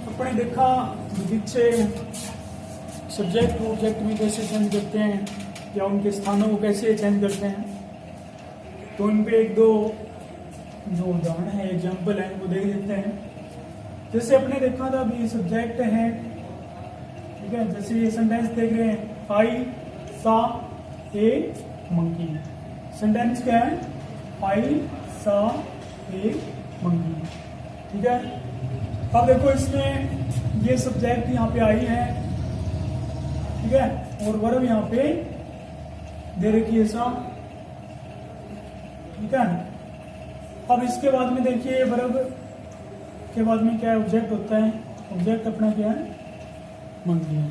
अपने देखा पीछे सब्जेक्ट ऑब्जेक्ट में कैसे चेंज करते हैं या उनके स्थानों को कैसे चेंज करते हैं, तो उन पे एक दो जो उदाहरण है, एग्जाम्पल है, वो देख लेते हैं। जैसे अपने देखा था अभी सब्जेक्ट है, ठीक है। जैसे ये सेंटेंस देख रहे हैं, आई सा ए मंकी। सेंटेंस क्या है? आई सा ए मंकी, ठीक है। अब देखो इसमें ये सब्जेक्ट यहाँ पे आई है, ठीक है, और वर्ब यहाँ पे दे रखी है सा, ठीक है। अब इसके बाद में देखिए वर्ब के बाद में क्या है? ऑब्जेक्ट होता है। ऑब्जेक्ट अपना क्या है? मंकी है।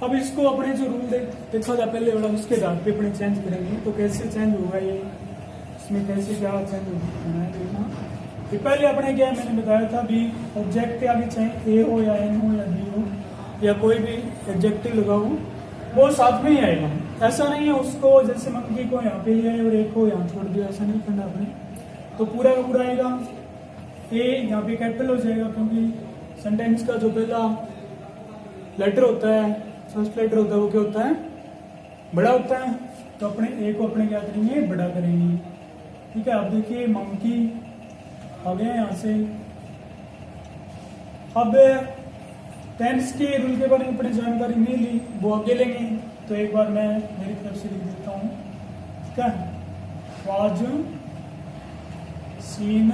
अब इसको अपने जो रूल देखा था पहले वाला, उसके आधार पे अपने चेंज करेंगे। तो कैसे चेंज होगा ये, इसमें कैसे क्या चेंज होना है देखना। तो पहले अपने क्या है, मैंने बताया था भी ऑब्जेक्ट के आगे चाहे ए हो या एन हो या बी हो या कोई भी एडजेक्टिव लगा हो, वो साथ में ही आएगा। ऐसा नहीं है उसको जैसे मंकी को यहाँ पे ले आए और एक को यहाँ छोड़ दिया, ऐसा नहीं करना अपने। तो पूरा का पूरा आएगा। ए यहाँ पे कैपिटल हो जाएगा क्योंकि सेंटेंस का जो पहला लेटर होता है, फर्स्ट लेटर होता है, वो क्या होता है? बड़ा होता है। तो अपने ए को अपने क्या करेंगे? बड़ा करेंगे, ठीक है। अब देखिए मंकी आ गया यहाँ से। अब टेंस के रूल के बारे में अपनी जानकारी नहीं ली, वो आगे लेंगे। तो एक बार मैं मेरी तरफ से लिख देता हूँ, ठीक है। Was scene.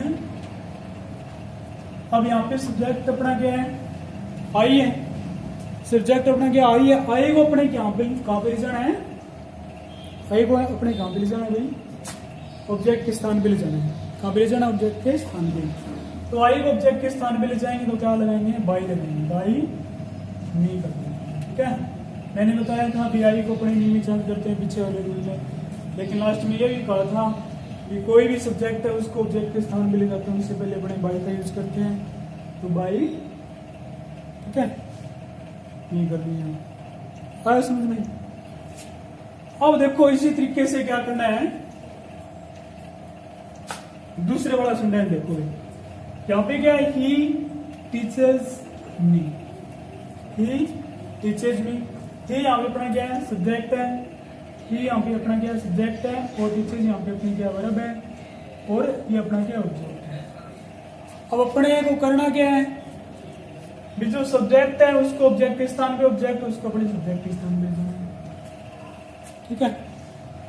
अब यहाँ पे सब्जेक्ट अपना क्या है? आई है। सब्जेक्ट अपना क्या? आई है। आई को अपने कहाँ पे ले जाना है? आई को अपने कहाँ पे ले जाना है भाई? ऑब्जेक्ट के स्थान पे ले जाना है। कहाँ पे ले जाना? ऑब्जेक्ट के स्थान पे। तो आई को ऑब्जेक्ट के स्थान पे ले जाएंगे तो क्या लगाएंगे? बाई लगाएंगे। बाई मी कर देंगे, ठीक है। मैंने बताया था भी आई को अपने नी में चेंज करते हैं पीछे वाले रूल में, लेकिन लास्ट में ये भी कहा था कि कोई भी सब्जेक्ट है उसको ऑब्जेक्ट के स्थान पे ले जाते हैं, उससे पहले अपने बाई का यूज करते हैं। तो बाई, ठीक है, ये कर दिया। आया समझ में? अब देखो इसी तरीके से क्या करना है, दूसरे वाला सेंटेंस देखो। यहाँ पे क्या है? ही टीचर्स मी। ही टीचर्स मी। ही यहाँ पे अपना क्या है? सब्जेक्ट है। ही यहाँ पे अपना क्या है? सब्जेक्ट है। और टीचर्स यहाँ पे अपनी क्या? वर्ब है। और ये अपना क्या? ऑब्जेक्ट है। अब अपने को करना क्या है? जो सब्जेक्ट है उसको ऑब्जेक्ट के स्थान पे, ऑब्जेक्ट उसको अपने सब्जेक्ट के स्थान पे जाना है, ठीक है।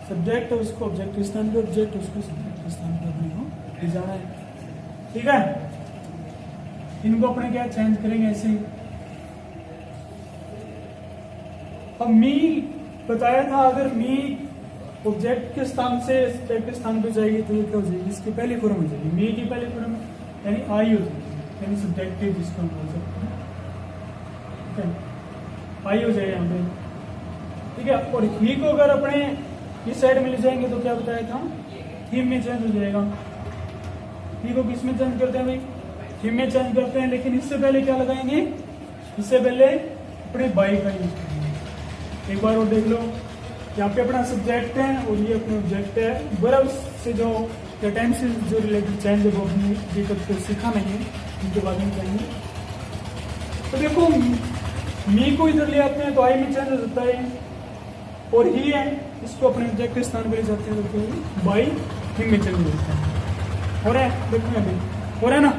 सब्जेक्ट है उसको ऑब्जेक्ट के स्थान पे, ऑब्जेक्ट उसको सब्जेक्ट के स्थान पे अपने को ले जाना है, ठीक है। इनको अपने क्या चेंज करेंगे ऐसे ही। अब मी बताया था, अगर मी ऑब्जेक्ट के स्थान से सब्जेक्ट के स्थान पे जाएगी तो ये क्या हो जाएगी? इसकी पहली फॉर्म हो जाएगी। मी की पहली फॉर्म यानी आई हो जाएगी, यानी सब्जेक्टिव जिसको हम बोल सकते हैं, ठीक है। आई हो जाएगा यहाँ पे, ठीक है। और ही को अगर अपने इस साइड में ले जाएंगे तो क्या बताया था? हिम में चेंज हो जाएगा। ही को किस में चेंज करते हैं भाई? हिम में चेंज करते हैं। लेकिन इससे पहले क्या लगाएंगे? इससे पहले अपने बाई का यूज करेंगे। एक बार और देख लो, यहाँ पे अपना सब्जेक्ट है और ये अपने ऑब्जेक्ट है। वर्ब से जो टेंस से जो रिलेटेड चेंज है वो अपने अभी तक तो सीखा नहीं है, इनके बाद में करेंगे। तो देखो मी को इधर ले आते हैं तो आई में चेंज हो जाता है, और ही है इसको अपने ऑब्जेक्ट के स्थान पर ले जाते हैं तो बाई हिम में चेंज हो जाता है। हो रहा है? देखो अभी हो रहा है ना।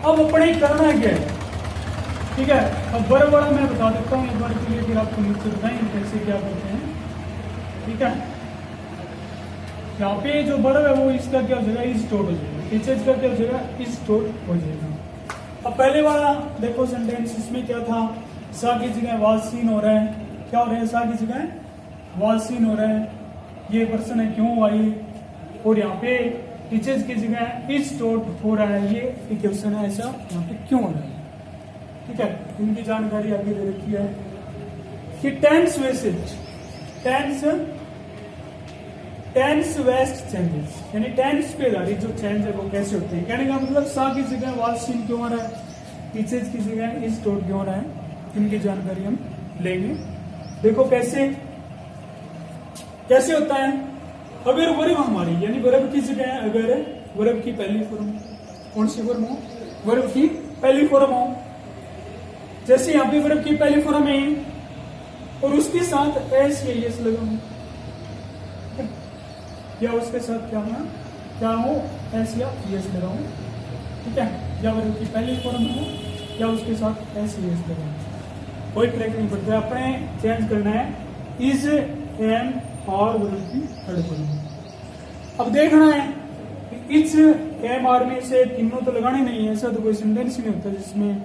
अब अपने करना क्या है, ठीक है। अब वर्ब वाला मैं बता देता हूँ एक बार के लिए, फिर आपको नीचे बताएंगे कैसे क्या करते हैं, ठीक है। यहाँ पे जो वर्ब है वो इसका क्या हो जाएगा? इज टोट हो जाएगा। टीचर्स का क्या हो जाएगा? इज टोट हो जाएगा। अब पहले वाला देखो सेंटेंस, इसमें क्या था? सा की जगह वाज सीन हो रहा है। क्या हो रहा है? सा की जगह वाज सीन हो रहा है। ये पर्सन है, क्यों आई। और यहाँ पे टीचर्स की जगह इज टोट हो रहा है, ये एक क्वेश्चन है, ऐसा यहाँ पे क्यों हो रहा है, ठीक है। इनकी जानकारी आगे दे रखी है कि tense wastage, tense west changes, यानी टेंस पे आधारित जो चेंज है वो कैसे होते हैं। कहने का मतलब सा की जगह वाज सीन क्यों हो रहा है, टीचर्स की जगह इज टोट क्यों हो रहा है, इनकी जानकारी हम लेंगे। देखो कैसे कैसे होता है। अगर वर्ब हमारी यानी वर्ब की जगह अगर वर्ब की पहली फॉर्म कौन सी फॉर्म हो? वर्ब की पहली फॉर्म हो, जैसे यहाँ पे वर्ब की पहली फॉर्म है और उसके साथ एस या यस लगाऊं, या उसके साथ क्या हो एस या यस लगाऊं, ठीक है, या वर्ब की पहली फॉर्म हो या उसके साथ एस या यस लगाऊं, कोई फर्क नहीं पड़ता, अपने चेंज करना है इज एम और वर्ब की थर्ड फॉर्म। अब देखना है इज एम आर में से तीनों तो लगाने नहीं है, ऐसा तो कोई सेंटेंस नहीं होता जिसमें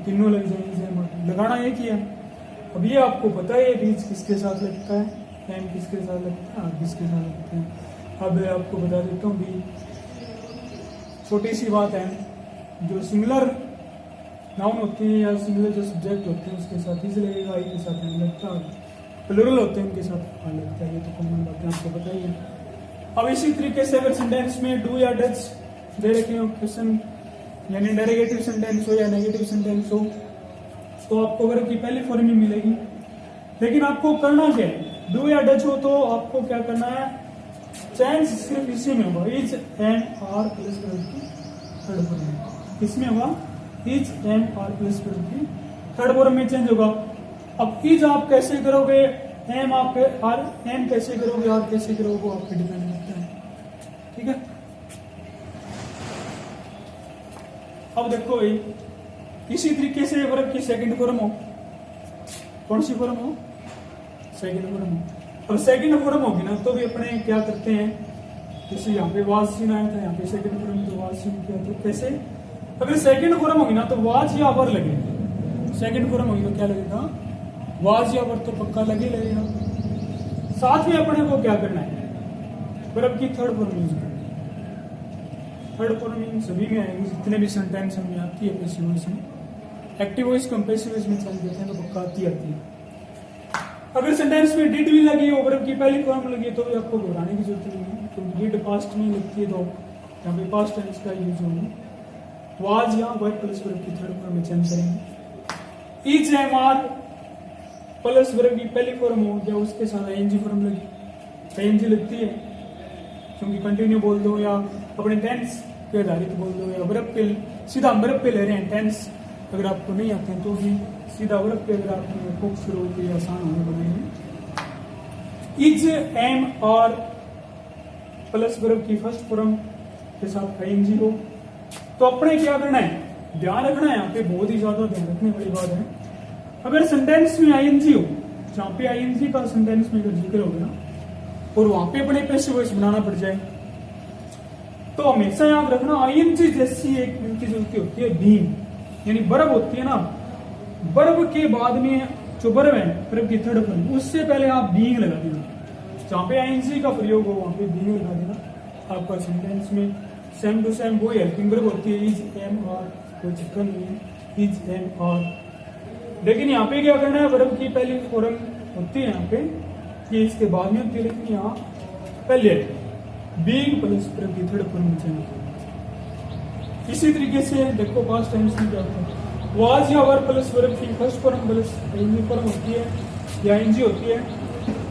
तीनों लग जाए, लगाना एक ही है। अब ये आपको पता है बीच किसके साथ लगता है, एम किसके साथ लगता है, आर किसके साथ लगता है। अब आपको बता देता हूँ भी, छोटी सी बात है, जो सिंगुलर नाउन होती है या सिंगुलर जो सब्जेक्ट होते हैं उसके साथ इज लगेगा, आई के साथ एम लगता है, प्लूरल होते हैं उनके साथ आ लगता है, ये तो कॉमन बात है, आपको पता ही है। अब इसी तरीके से अगर सेंटेंस में डू या डज दे रखे हो क्वेश्चन, यानी इंटरोगेटिव सेंटेंस हो या नेगेटिव सेंटेंस हो, तो आपको वर्ब की पहली फॉर्म ही मिलेगी। लेकिन आपको करना क्या है, डू या डज हो तो आपको क्या करना है, चेंज सिर्फ इसी में होगा, is am are plus verb की थर्ड फॉर्म, इसमें होगा is am are plus verb की थर्ड फॉर्म में चेंज होगा। अब इज आप कैसे करोगे, एम आप आर एम कैसे करोगे, आर कैसे करोगे, वो आप पे डिपेंड करता है, ठीक है। अब देखो भाई, इसी तरीके से वर्ब की सेकंड फॉर्म हो, कौन सी फॉर्म हो, सेकंड फॉर्म हो। अब सेकंड फॉर्म होगी ना तो भी अपने क्या करते हैं, जैसे यहाँ पे वाज सीन आया था, यहाँ पे सेकंड फॉर्म तो वाज सीन किया, तो कैसे, अगर सेकंड फॉर्म होगी ना तो वाज या वर लगेगा, सेकंड फॉर्म होगी तो क्या लगेगा, वाज या वर तो पक्का लगेगा। साथ में अपने को क्या करना है, वर्ब की थर्ड फॉर्म यूज करना है। थर्ड फॉर्म सभी में आएगी, जितने भी सेंटेंस हमें आती है पैसिव वॉइस में, एक्टिव वॉइस को हम पैसिव वॉइस में चेंज करते हैं तो पक्का आती है। अगर सेंटेंस में डिड भी लगी हो, वर्ब की पहली फॉर्म लगी है, तो भी आपको घबराने की जरूरत नहीं है, तो डिड पास्ट में लगती है तो यहाँ पे पास्ट टेंस का यूज होगा। वाज या वर प्लस वर्ब की थर्ड फॉर्म में चेंज करेंगे। Is am are plus verb की पहली फॉर्म हो या उसके साथ आईएनजी फॉर्म लगी, आईएनजी लगती है क्योंकि कंटिन्यू बोल दो या अपने टेंस पे आधारित बोल दो या वर्ब पे सीधा वर्ब पे ले रहे हैं, टेंस अगर आपको नहीं आते हैं तो भी सीधा वर्ब पे अगर आपने फोकस करोगे तो आसान होने बनेंगे। इज एम और प्लस वर्ब की फर्स्ट फॉर्म के साथ आईएनजी हो तो अपने क्या करना है, ध्यान रखना है, यहाँ पे बहुत ही ज्यादा ध्यान रखने वाली बात है। अगर सेंटेंस में आईएनजी हो, जहां पे आईएनजी का सेंटेंस में अगर जिक्र होगा ना और वहां पे अपने पैसिव वॉइस बनाना पड़ जाए तो हमेशा याद रखना आईएनजी जैसी एक चीज होती है बीइंग, यानी वर्ब होती है ना, वर्ब के बाद में जो वर्ब है वर्ब की थर्ड फॉर्म, उससे पहले आप बीइंग लगा देना, जहां पे आईएनजी का प्रयोग हो वहां पे बीइंग लगा देना। आपका सेंटेंस में सेम टू सेम वही हेल्पिंग वर्ब होती है, इज एम आर, कोई चक्कर नहीं है, इज एम आर। लेकिन यहाँ पे क्या करना है, वर्ब की पहली फॉर्म होती है यहाँ पे, ये इसके बाद में होती है, लेकिन यहाँ पहले बीइंग प्लस वर्ब की थर्ड फॉर्म चाहिए। इसी तरीके से देखो पास्ट टेंस में क्या होता है, वाज या वर प्लस वर्ब की first form plus ING form होती है या आईएनजी होती है,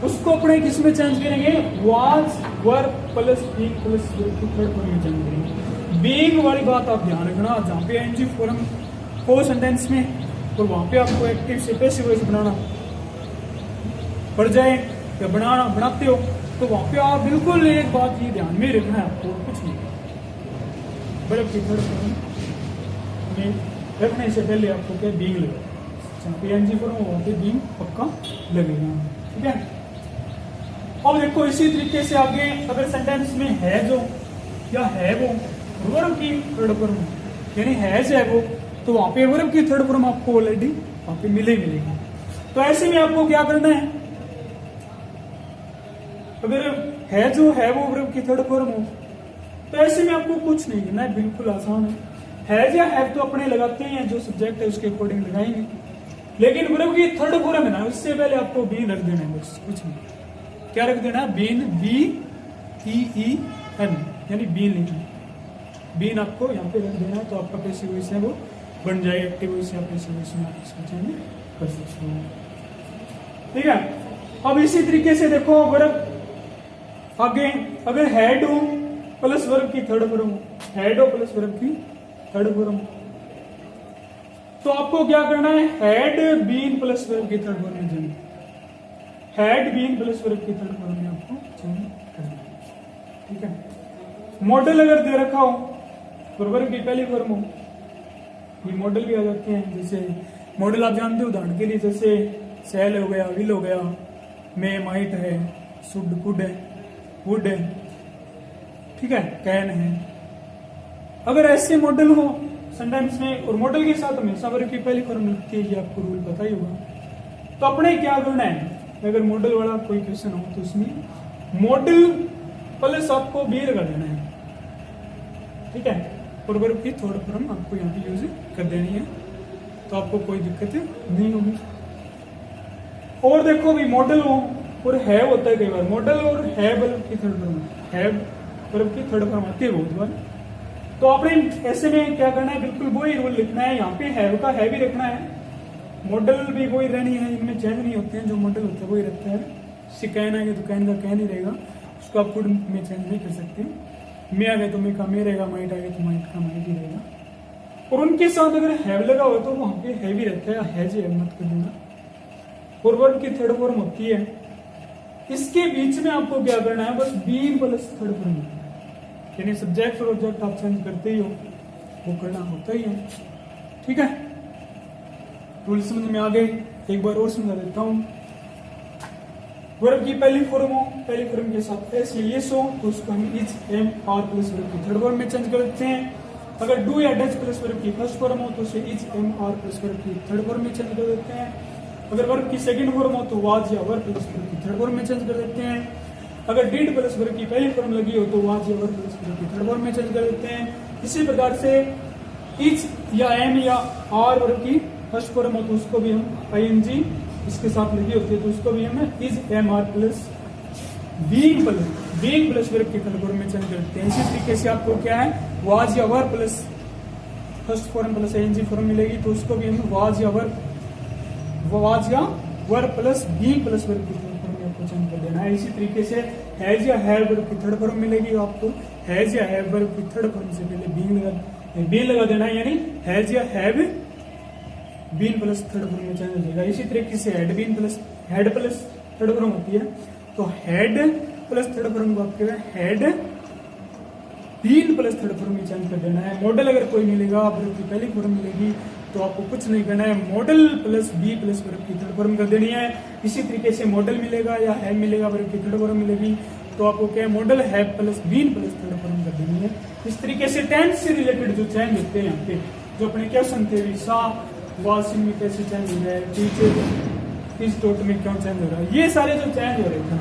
उसको अपने किस में चेंज करेंगे, was were plus being plus verb की थर्ड फॉर्म में चेंज करेंगे। बीइंग वाली बात आप ध्यान रखना, जहाँ पे आईएनजी फॉर्म हो सेंटेंस में और वहां पे आपको एक्टिव से पैसिव वॉइस बनाना पड़ जाए या बनाते हो तो वहां पे आप बिल्कुल एक बात ये ध्यान में रखना है, आपको कुछ नहीं, वर्ब की थर्ड फॉर्म में रखने से पहले आपको क्या बीइंग लगेगा, जहाँ पे एनजी फॉर्म हो वहां पे बीइंग पक्का लगेगा, ठीक है। अब देखो इसी तरीके से आगे अगर सेंटेंस में है जो या है वो वर्ब की थर्ड फॉर्म यानी हैज है वो, तो वहां पे वर्ब की थर्ड फॉर्म आपको ऑलरेडी वहां पे मिलेगी। तो ऐसे में आपको क्या करना है, अगर है जो है वो वर्ब की थर्ड फॉर्म हो तो ऐसे में आपको कुछ नहीं करना है, बिल्कुल आसान है या हैव तो अपने लगाते हैं, जो सब्जेक्ट है उसके अकॉर्डिंग लगाएंगे, लेकिन वर्ब की थर्ड फॉर्म है ना उससे पहले आपको बीन रख देना है, बस कुछ नहीं। क्या रख देना है, been, B E E N, यानी बीन लिखना, बीन आपको यहाँ पे रख देना है, तो आपका पैसिव वॉइस है वो बन जाएगा, एक्टिव वॉइस या पैसिव वॉइस में आप इसको चेंज कर सकते हो, ठीक है। अब इसी तरीके से देखो वर्ब आगे, अगर हैड हो प्लस वर्ब की थर्ड फॉर्म, हैड हो प्लस वर्ब की थर्ड फॉर्म, तो आपको क्या करना है, हैड बीन प्लस वर्ब की थर्ड फॉर्म में change, had been plus verb की थर्ड फॉर्म में आपको चेंज करना है। ठीक है। मॉडल अगर दे रखा हो और वर्ब की पहली फॉर्म हो, ये मॉडल भी आ जाते हैं। जैसे मॉडल आप जानते हो उदाहरण के लिए, जैसे सेल हो गया, विल हो गया, मे माइट है, शुड कुड है, वुड है, ठीक है, कैन है। अगर ऐसे मॉडल हो सेंटेंस में और मॉडल के साथ हमेशा वर्ब की पहली फॉर्म लगती है, ये आपको रूल पता ही होगा। तो अपने क्या करना है, अगर मॉडल वाला कोई क्वेश्चन हो तो उसमें मॉडल प्लस आपको बी लगा देना है। ठीक है। और वर्ब की थर्ड फॉर्म आपको यहाँ पे यूज कर देनी है, तो आपको कोई दिक्कत नहीं होगी। और देखो भी मॉडल हो और हैव होता है कई बार, मॉडल और हैव वर्ब की थर्ड फॉर्म, हैव वर्ब की थर्ड फॉर्म आती है बहुत बार। तो आपने ऐसे में क्या करना है, बिल्कुल वही रूल लिखना है, यहाँ पे हैव का है भी रखना है, मॉडल भी वही रहनी है, इनमें चेंज नहीं होते हैं, जो मॉडल होता है वही रहता है। जैसे कैन आ गया तो कैन का कैन ही रहेगा, उसको आप कुड में चेंज नहीं कर सकते। मे आ गया तो मे का मे रहेगा, माइट आ गया तो माइट का माइट ही रहेगा। और उनके साथ अगर हैव लगा हो तो वहां पे हैवी रहता है, हैज है मत कर देना। और वर्ब की थर्ड फॉर्म होती है, इसके बीच में आपको क्या करना है, बस बीन प्लस थर्ड फॉर्म, यानी सब्जेक्ट और ऑब्जेक्ट आप चेंज करते ही हो, वो करना होता ही है। ठीक है। रूल समझ में आ गए, एक बार और समझा देता हूं। वर्ब की पहली फॉर्म हो, पहली फॉर्म के साथ एस या यस हो तो उसको हम is, am, are plus verb की थर्ड फॉर्म में चेंज कर देते हैं। अगर डू या डज प्लस वर्ब की फर्स्ट फॉर्म हो तो उसे is, am, are plus verb की थर्ड फॉर्म में चेंज कर देते हैं। अगर वर्ब की सेकंड फॉर्म हो तो वाज या वर प्लस वर्ब की थर्ड फॉर्म में चेंज कर देते हैं। अगर डिड प्लस वर्ब की पहली फॉर्म लगी हो तो वाज या वर प्लस वर्ब की थर्ड फॉर्म में चेंज कर देते हैं। इसी प्रकार से इज या एम या आर वर्ब की फर्स्ट फॉर्म हो तो उसको भी हम आईएनजी इसके साथ लगी होती है तो उसको भी हम is, am, are plus being plus verb की थर्ड फॉर्म में चेंज करते हैं। इसी तरीके से आपको क्या है, वाज या were plus first form plus ING form मिलेगी तो उसको भी हम वाज या were plus being plus verb की थर्ड फॉर्म में आपको चेंज कर देना है। इसी तरीके से हैज या हैव वर्ब की थर्ड फॉर्म मिलेगी, आपको हैज या हैव वर्ब की थर्ड फॉर्म से पहले बीइंग लगा देना है, यानी हैज या have been plus third form में चेंज हो जाएगा। इसी तरीके से हेड प्लस थर्ड फॉर्म होती है तो हेड प्लस थर्ड फॉर्म को आपके had been plus third form में चेंज कर देना है। मॉडल अगर कोई मिलेगा, वर्ब की पहली फॉर्म मिलेगी तो आपको कुछ नहीं करना है, modal plus be plus verb की थर्ड फॉर्म कर देनी है। इसी तरीके से मॉडल मिलेगा या हैव मिलेगा, वर्ब की थर्ड फॉर्म मिलेगी तो आपको क्या है, modal have plus been plus third form कर देनी है। इस तरीके से टेंस से रिलेटेड जो चेंज होते हैं यहाँ पे, जो अपने क्वेश्चन थे, सा वाशिंग में कैसे चेंज हो रहा है, टीचर इस टोट में क्यों चेंज हो रहा है, ये सारे जो चेंज हो रहे थे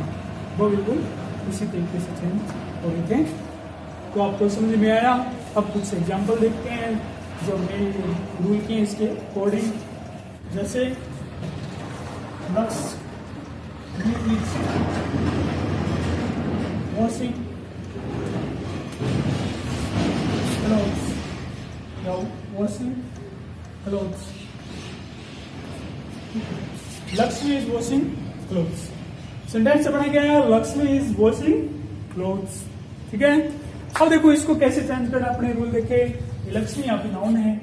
वो बिल्कुल इसी तरीके से चेंज हो रहे थे। तो आपको समझ में आया। अब कुछ एग्जांपल देखते हैं जो हमने रूल किए इसके अकॉर्डिंग। जैसे washing washing clothes. Lakshmi is washing clothes. Sentence से बना क्या है, Lakshmi is washing clothes. ठीक है। अब देखो इसको कैसे चेंज करना, अपने रूल देखे। लक्ष्मी यहाँ पे नाउन है,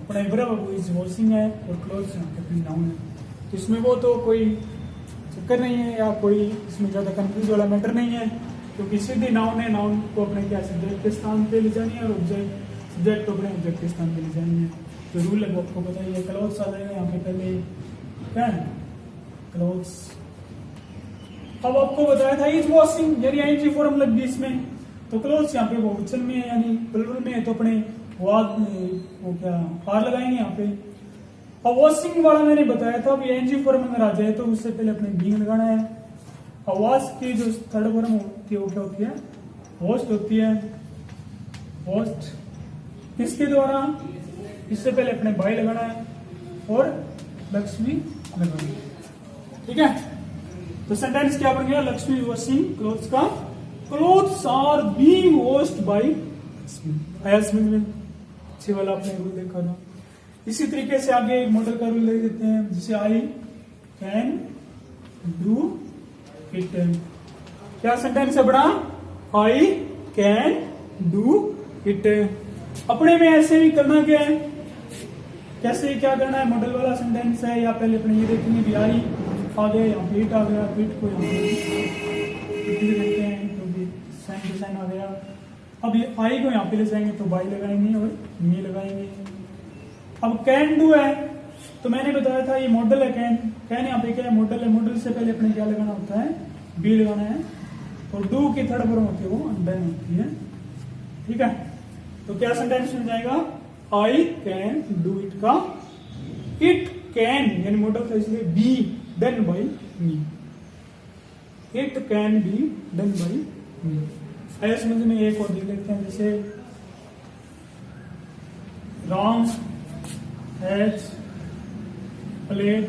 अपना वर्ब इज वॉशिंग है और क्लोथ्स यहाँ पे नाउन है। तो इसमें वो तो कोई चक्कर नहीं है या कोई इसमें ज्यादा कंफ्यूज वाला मैटर नहीं है, क्योंकि सीधी नाउन है। नाउन को अपने क्या सब्जेक्ट के स्थान पे ले जानी है और सब्जेक्ट को अपने ऑब्जेक्ट के स्थान पे ले जानी है। तो रूल है आपको बताइए, क्लोथ्स आ जाएगा यहाँ पे पहले, क्या है क्लोथ्स। अब आपको बताया था इज वॉशिंग, यानी आईएनजी फॉर्म लग गई इसमें, तो क्लोथ्स यहाँ पे बहुवचन में है यानी प्लूरल में है तो अपने वो क्या आर लगाएंगे यहाँ पे। अब वॉशिंग वाला मैंने बताया था, अब आईएनजी फॉर्म अगर आ जाए तो उससे पहले अपने बीइंग लगाना है। अब वॉश की जो थर्ड फॉर्म होती है वो क्या होती है, वॉश्ड होती है। वॉश्ड किसके द्वारा, इससे पहले अपने बाय लगाना है और लक्ष्मी लगाना है। ठीक है। तो सेंटेंस क्या बन गया, लक्ष्मी वॉशिंग क्लोथ्स का, clothes are being washed by Lakshmi. आया समझ में, अच्छे वाला आपने रूल देखा था। इसी तरीके से आगे मॉडल का रूल ले देते हैं, जिसे आई कैन डू इट। क्या सेंटेंस है बड़ा, आई कैन डू इट। अपने में ऐसे भी करना क्या है, कैसे क्या करना है, मॉडल वाला सेंटेंस है या पहले अपने ये देखेंगे भी आई आ गया, यहाँ पे इट आ गया, इट को यहाँ पे देखते हैं तो भी साइन टू साइन आ गया। अब ये आई को यहाँ पे ले जाएंगे तो बाई लगाएंगे और मी लगाएंगे। अब कैन डू है तो मैंने बताया था ये मॉडल है, कैन यहाँ पे क्या है, मॉडल है। मॉडल से पहले अपने क्या लगाना होता है, बी लगाना है, और डू की थर्ड फॉर्म होती है वो डन होती है। ठीक है, तो क्या सेंटेंस मिल जाएगा, आई कैन डू इट का इट कैन यानी मॉडल था इसलिए be done by me, it can be done by me. ऐसे समझ में एक और देख लेते हैं, जैसे राम हैज प्लेड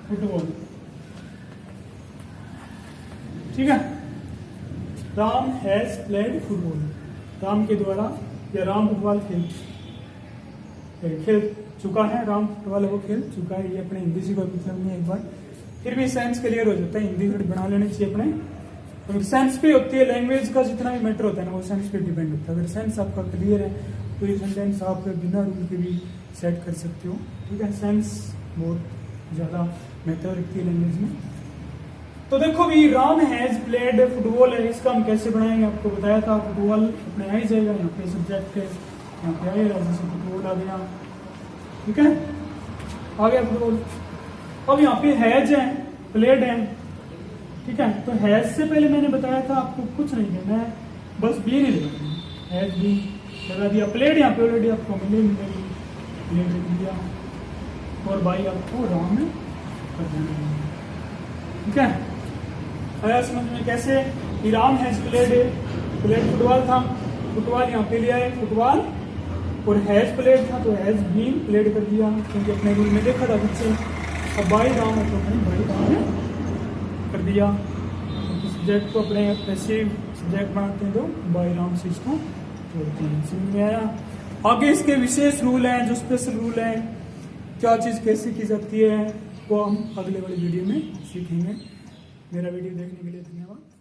फुटबॉल। ठीक है, Ram has played football, Ram के द्वारा या राम फुटबॉल खेल चुका है, राम फुटबॉल वो खेल चुका है। ये अपने हिंदी से कोई मतलब नहीं, एक बार फिर भी सेंस क्लियर हो जाता है, हिंदी थोड़ी बना लेनी चाहिए अपने। तो सेंस पे होती है, लैंग्वेज का जितना भी मैटर होता है ना वो सेंस पे डिपेंड होता है। अगर सेंस आपका क्लियर है तो ये सेंटेंस आप बिना रूल के भी सेट कर सकते हो। ठीक है, सेंस बहुत ज्यादा मैटर रखती है लैंग्वेज में। तो देखो भी राम हैज प्लेड फुटबॉल है, इसका हम कैसे बनाएंगे आपको बताया था। फुटबॉल अपने आ ही जाएगा, यहाँ पे सब्जेक्ट है, यहाँ पे आएगा, जैसे फुटबॉल आ गया। ठीक है, आ गया फुटबॉल। अब यहाँ पे हैज है, प्लेड है। ठीक है, तो हैज से पहले मैंने बताया था आपको कुछ नहीं करना है, बस बी नहीं लगाना, हैज बी लगा दिया। प्लेड यहाँ पे ऑलरेडी आपको मिलेगी, प्लेड लिख दिया, और बाई आपको राम में कर देना। ठीक है, आया समझ में कैसे, Ram has played, played football था, फुटबॉल यहाँ पे लिया है फुटबॉल, और हैज प्लेड था तो हैज बीन प्लेड कर दिया, क्योंकि अपने रूल में देखा था पीछे। अब बाई राम है तो बाई राम ने कर दिया। तो सब्जेक्ट को अपने पैसिव सब्जेक्ट बनाते हैं तो बाई राम से इसको जोड़ते हैं। समझ में आया। आगे इसके विशेष रूल हैं, जो स्पेशल रूल हैं, क्या चीज़ कैसे की जाती है वो हम अगले वाली वीडियो में सीखेंगे। मेरा वीडियो देखने के लिए धन्यवाद।